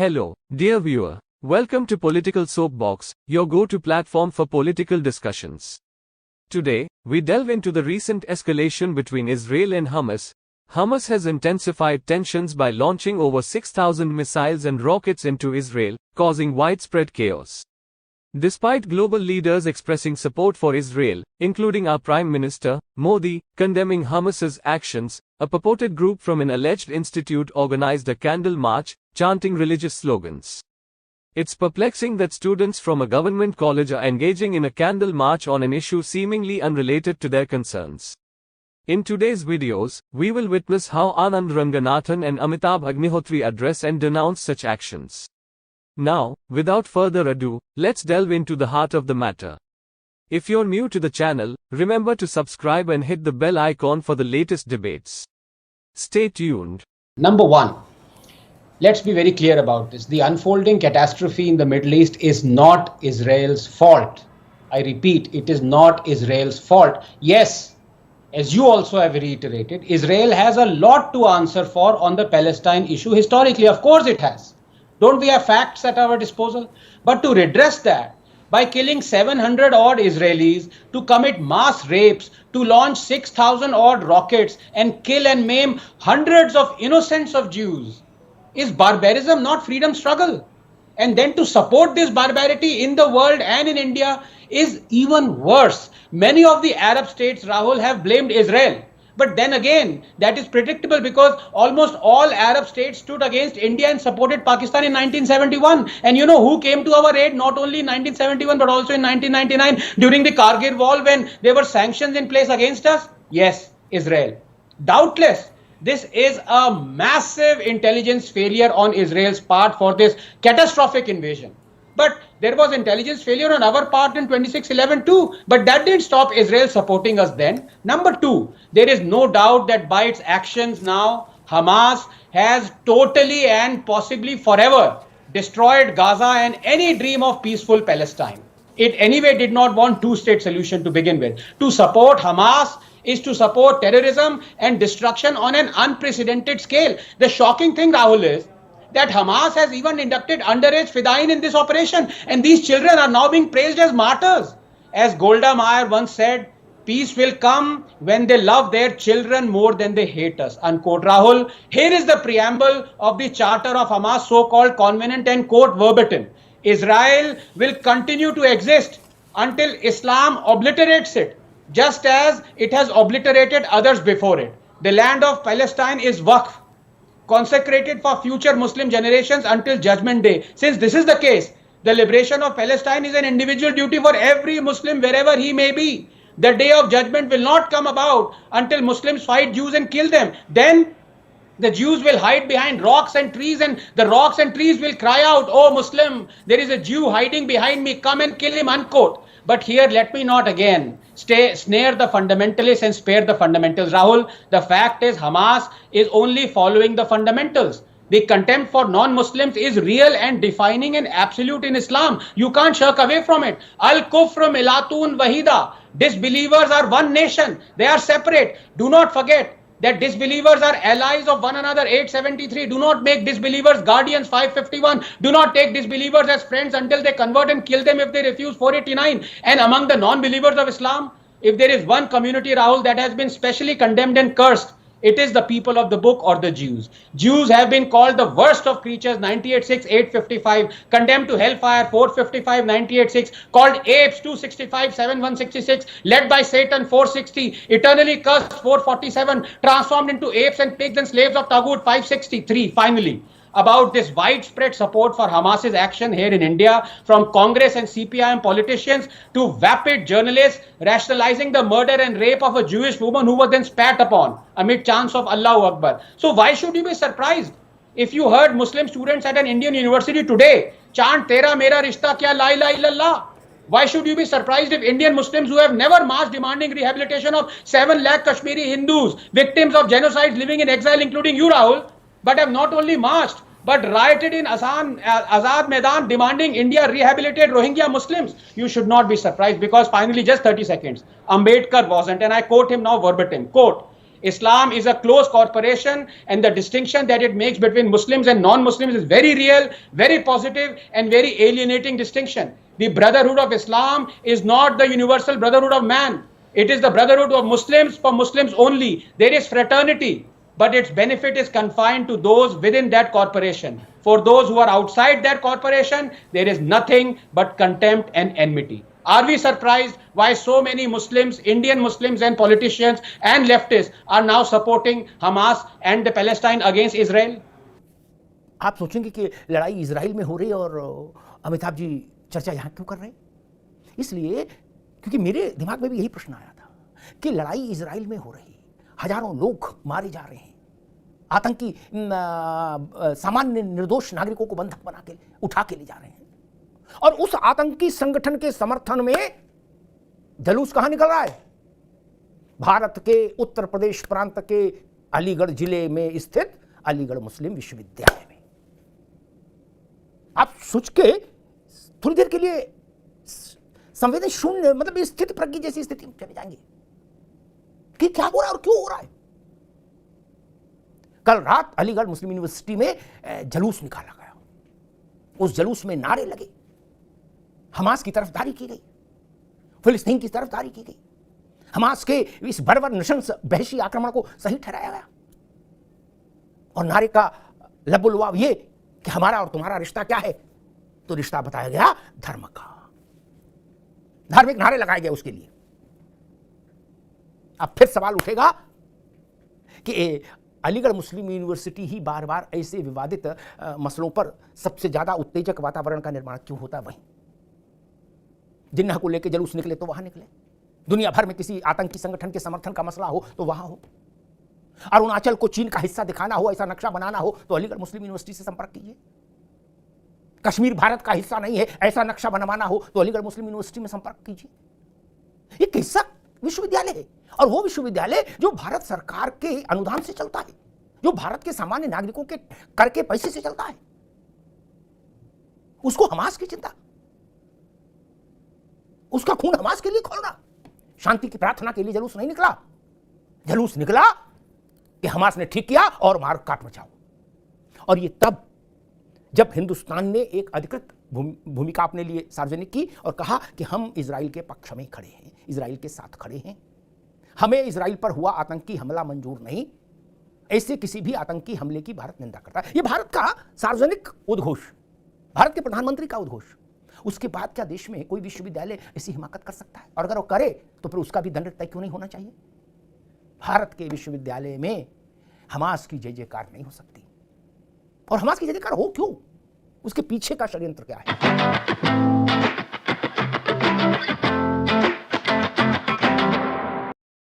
Hello, dear viewer. Welcome to Political Soapbox, your go-to platform for political discussions. Today, we delve into the recent escalation between Israel and Hamas. Hamas has intensified tensions by launching over 6,000 missiles and rockets into Israel, causing widespread chaos. Despite global leaders expressing support for Israel, including our Prime Minister, Modi, condemning Hamas's actions, a purported group from an alleged institute organized a candle march, chanting religious slogans. It's perplexing that students from a government college are engaging in a candle march on an issue seemingly unrelated to their concerns. In today's videos, we will witness how Anand Ranganathana and Amitabh Agnihotri address and denounce such actions. Now, without further ado, let's delve into the heart of the matter. If you're new to the channel, remember to subscribe and hit the bell icon for the latest debates. Stay tuned. Number one, let's be very clear about this. The unfolding catastrophe in the Middle East is not Israel's fault. I repeat, it is not Israel's fault. Yes, as you also have reiterated, Israel has a lot to answer for on the Palestine issue historically. Of course it has. Don't we have facts at our disposal? But to redress that, by killing 700 odd Israelis, to commit mass rapes, to launch 6,000 odd rockets and kill and maim hundreds of innocents of Jews, is barbarism not freedom struggle? And then to support this barbarity in the world and in India is even worse. Many of the Arab states, Rahul, have blamed Israel. But then again, that is predictable because almost all Arab states stood against India and supported Pakistan in 1971. And you know who came to our aid not only in 1971 but also in 1999 during the Kargil War when there were sanctions in place against us? Yes, Israel. Doubtless, this is a massive intelligence failure on Israel's part for this catastrophic invasion. But there was intelligence failure on our part in 26/11 too. But that didn't stop Israel supporting us then. Number two, there is no doubt that by its actions now, Hamas has totally and possibly forever destroyed Gaza and any dream of peaceful Palestine. It anyway did not want two-state solution to begin with. To support Hamas is to support terrorism and destruction on an unprecedented scale. The shocking thing, Rahul, is that Hamas has even inducted underage fidayeen in this operation, and these children are now being praised as martyrs. As Golda Meir once said, peace will come when they love their children more than they hate us, unquote. Rahul, here is the preamble of the charter of Hamas, so-called covenant, and quote verbatim. Israel will continue to exist until Islam obliterates it, just as it has obliterated others before it. The land of Palestine is waqf, consecrated for future Muslim generations until Judgment Day. Since this is the case, the liberation of Palestine is an individual duty for every Muslim wherever he may be. The day of judgment will not come about until Muslims fight Jews and kill them. Then the Jews will hide behind rocks and trees, and the rocks and trees will cry out, "Oh Muslim, there is a Jew hiding behind me, come and kill him," unquote. But here, let me not again snare the fundamentalists and spare the fundamentals. Rahul, the fact is Hamas is only following the fundamentals. The contempt for non-Muslims is real and defining and absolute in Islam. You can't shirk away from it. Al-Kufr Milatun Wahida. Disbelievers are one nation. They are separate. Do not forget that disbelievers are allies of one another, 873. Do not make disbelievers guardians, 551. Do not take disbelievers as friends until they convert and kill them if they refuse, 489. And among the non-believers of Islam, if there is one community, Rahul, that has been specially condemned and cursed, it is the people of the book or the Jews. Jews have been called the worst of creatures, 98.6, 855, condemned to hellfire, 455, 98.6, called apes, 265, 7166, led by Satan, 460, eternally cursed, 447, transformed into apes and pigs and slaves of Taghut, 563. Finally, about this widespread support for Hamas's action here in India, from Congress and CPIM politicians to vapid journalists rationalizing the murder and rape of a Jewish woman who was then spat upon amid chants of Allahu Akbar. So why should you be surprised if you heard Muslim students at an Indian university today chant Tera Mera Rishta Kya La ilaha illallah? Why should you be surprised if Indian Muslims who have never marched demanding rehabilitation of 7 lakh Kashmiri Hindus, victims of genocides living in exile, including you, Rahul, but have not only marched but rioted in Azad Maidan demanding India rehabilitate Rohingya Muslims? You should not be surprised, because finally, just 30 seconds, Ambedkar wasn't, and I quote him now verbatim, quote, Islam is a close corporation, and the distinction that it makes between Muslims and non-Muslims is very real, very positive, and very alienating distinction. The brotherhood of Islam is not the universal brotherhood of man. It is the brotherhood of Muslims for Muslims only. There is fraternity, but its benefit is confined to those within that corporation. For those who are outside that corporation, there is nothing but contempt and enmity. Are we surprised why so many Muslims, Indian Muslims and politicians and leftists are now supporting Hamas and the Palestine against Israel? आप सोचेंगे कि लड़ाई Israel में हो रही है और अमिताभ जी चर्चा यहाँ क्यों कर रहे हैं? इसलिए क्योंकि मेरे दिमाग में भी यही प्रश्न आया था कि लड़ाई इजराइल में हो रही, हजारों लोग मारे जा रहे हैं, आतंकी सामान्य निर्दोष नागरिकों को बंधक बना के उठा के ले जा रहे हैं, और उस आतंकी संगठन के समर्थन में जलूस कहां निकल रहा है? भारत के उत्तर प्रदेश प्रांत के अलीगढ़ जिले में स्थित अलीगढ़ मुस्लिम विश्वविद्यालय में। आप सोच के थोड़ी देर के लिए संवेदन शून्य, मतलब स्थिति प्रज्ञ जैसी स्थिति में चले जाएंगे कि क्या हो रहा है और क्यों हो रहा है। कल रात अलीगढ़ मुस्लिम यूनिवर्सिटी में जलूस निकाला गया। उस जलूस में नारे लगे, हमास की तरफदारी की गई, फिलिस्तीन की तरफदारी की गई, हमास के इस बर्बर नृशंस वहशी आक्रमण को सही ठहराया गया, और नारे का लबुलवाब ये कि हमारा और तुम्हारा रिश्ता क्या है? तो रिश्ता बताया गया धर्म का। धार्मिक नारे लगाए गए उसके लिए। अब फिर सवाल उठेगा कि अलीगढ़ मुस्लिम यूनिवर्सिटी ही बार बार ऐसे विवादित मसलों पर सबसे ज्यादा उत्तेजक वातावरण का निर्माण क्यों होता है? वहीं जिन्ना को लेकर जलूस निकले तो वहां निकले, दुनिया भर में किसी आतंकी संगठन के समर्थन का मसला हो तो वहां हो, अरुणाचल को चीन का हिस्सा दिखाना हो, ऐसा नक्शा बनाना हो तो अलीगढ़ मुस्लिम यूनिवर्सिटी से संपर्क कीजिए। कश्मीर भारत का हिस्सा नहीं है, ऐसा नक्शा बनवाना हो तो अलीगढ़ मुस्लिम यूनिवर्सिटी में संपर्क कीजिए। ये कैसा विश्वविद्यालय है? और वो विश्वविद्यालय जो भारत सरकार के अनुदान से चलता है, जो भारत के सामान्य नागरिकों के कर के पैसे से चलता है, उसको हमास की चिंता, उसका खून हमास के लिए खोलना। शांति की प्रार्थना के लिए जलूस नहीं निकला, जलूस निकला कि हमास ने ठीक किया और मार काट मचाओ। और ये तब जब हिंदुस्तान ने एक अधिकृत भूमिका अपने लिए सार्वजनिक की और कहा कि हम इजराइल के पक्ष में खड़े हैं, इजराइल के साथ खड़े हैं, हमें इजराइल पर हुआ आतंकी हमला मंजूर नहीं, ऐसे किसी भी आतंकी हमले की भारत निंदा करता है। यह भारत का सार्वजनिक उद्घोष, भारत के प्रधानमंत्री का उद्घोष। उसके बाद क्या देश में कोई विश्वविद्यालय ऐसी हिमाकत कर सकता है? और अगर वो करे तो फिर उसका भी दंड तय क्यों नहीं होना चाहिए? भारत के विश्वविद्यालय में हमास की जय जयकार नहीं हो सकती। और हमास की जय जयकार हो क्यों? उसके पीछे का षड्यंत्र क्या है?